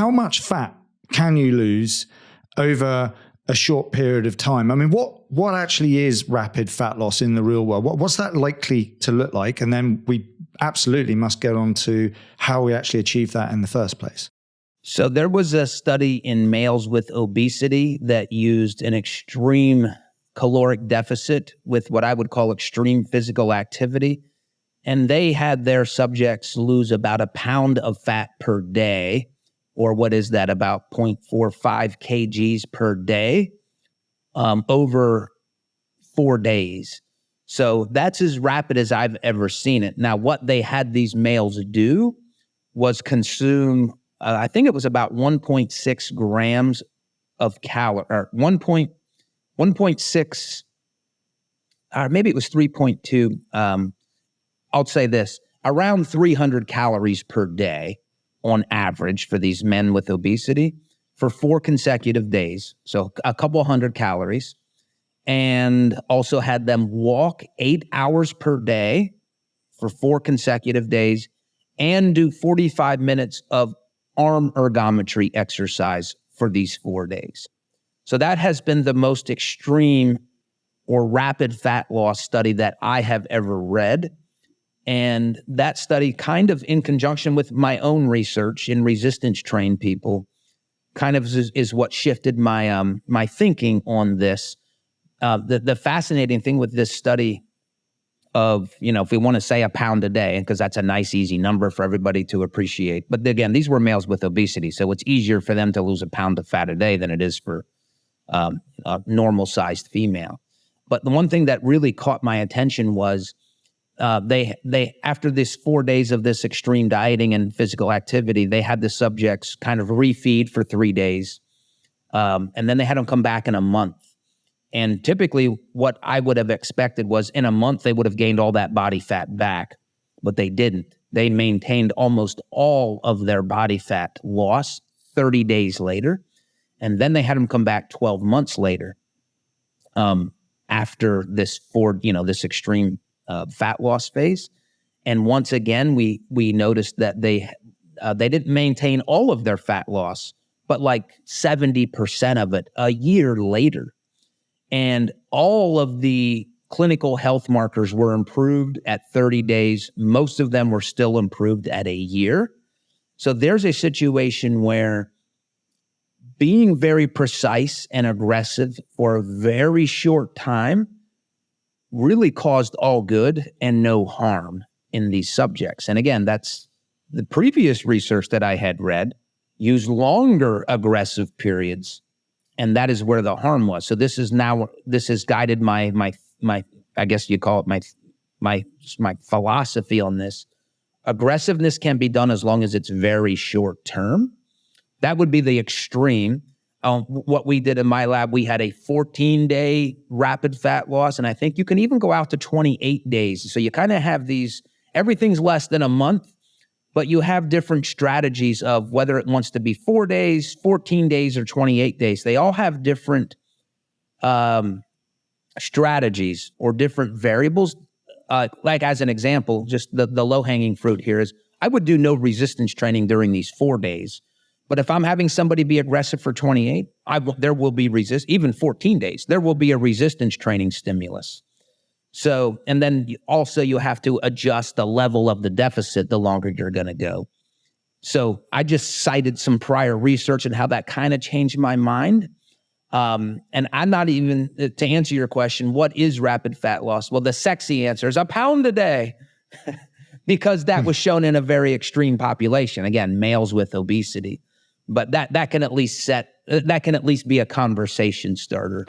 how much fat can you lose over a short period of time? I mean, what actually is rapid fat loss in the real world? What's that likely to look like? And then we absolutely must get on to how we actually achieve that in the first place. So there was a study in males with obesity that used an extreme caloric deficit with what I would call extreme physical activity. And they had their subjects lose about a pound of fat per day, or what is that, about 0.45 kgs per day over 4 days. So that's as rapid as I've ever seen it. Now, what they had these males do was consume, I think it was about 1.6 grams of calorie, or 1.6, or maybe it was 3.2. I'll say this, around 300 calories per day on average for these men with obesity for 4 consecutive days. So a couple hundred calories. And also had them walk 8 hours per day for 4 consecutive days and do 45 minutes of arm ergometry exercise for these 4 days. So that has been the most extreme or rapid fat loss study that I have ever read. And that study, kind of in conjunction with my own research in resistance trained people, kind of is what shifted my my thinking on this. The fascinating thing with this study of, if we want to say a pound a day, because that's a nice, easy number for everybody to appreciate. But again, these were males with obesity, so it's easier for them to lose a pound of fat a day than it is for a normal-sized female. But the one thing that really caught my attention was they after this 4 days of this extreme dieting and physical activity, they had the subjects kind of refeed for 3 days, and then they had them come back in a month. And typically what I would have expected was in a month they would have gained all that body fat back, but they didn't. They maintained almost all of their body fat loss 30 days later, and then they had them come back 12 months later after this this extreme fat loss phase. And once again, we noticed that they didn't maintain all of their fat loss, but like 70% of it a year later. And all of the clinical health markers were improved at 30 days. Most of them were still improved at a year. So there's a situation where being very precise and aggressive for a very short time really caused all good and no harm in these subjects. And again, that's the previous research that I had read used longer aggressive periods, and that is where the harm was. So this has guided my I guess you call it my philosophy on this. Aggressiveness can be done as long as it's very short term. That would be the extreme. What we did in my lab, we had a 14-day rapid fat loss, and I think you can even go out to 28 days. So you kind of have these, everything's less than a month, but you have different strategies of whether it wants to be 4 days, 14 days, or 28 days. They all have different strategies or different variables. Like as an example, just the low-hanging fruit here is I would do no resistance training during these 4 days. But if I'm having somebody be aggressive for 28, there will be even 14 days, there will be a resistance training stimulus. So, and then also you have to adjust the level of the deficit the longer you're going to go. So I just cited some prior research and how that kind of changed my mind. And I'm not even, to answer your question, what is rapid fat loss? Well, the sexy answer is a pound a day because that was shown in a very extreme population. Again, males with obesity. But that can at least be a conversation starter.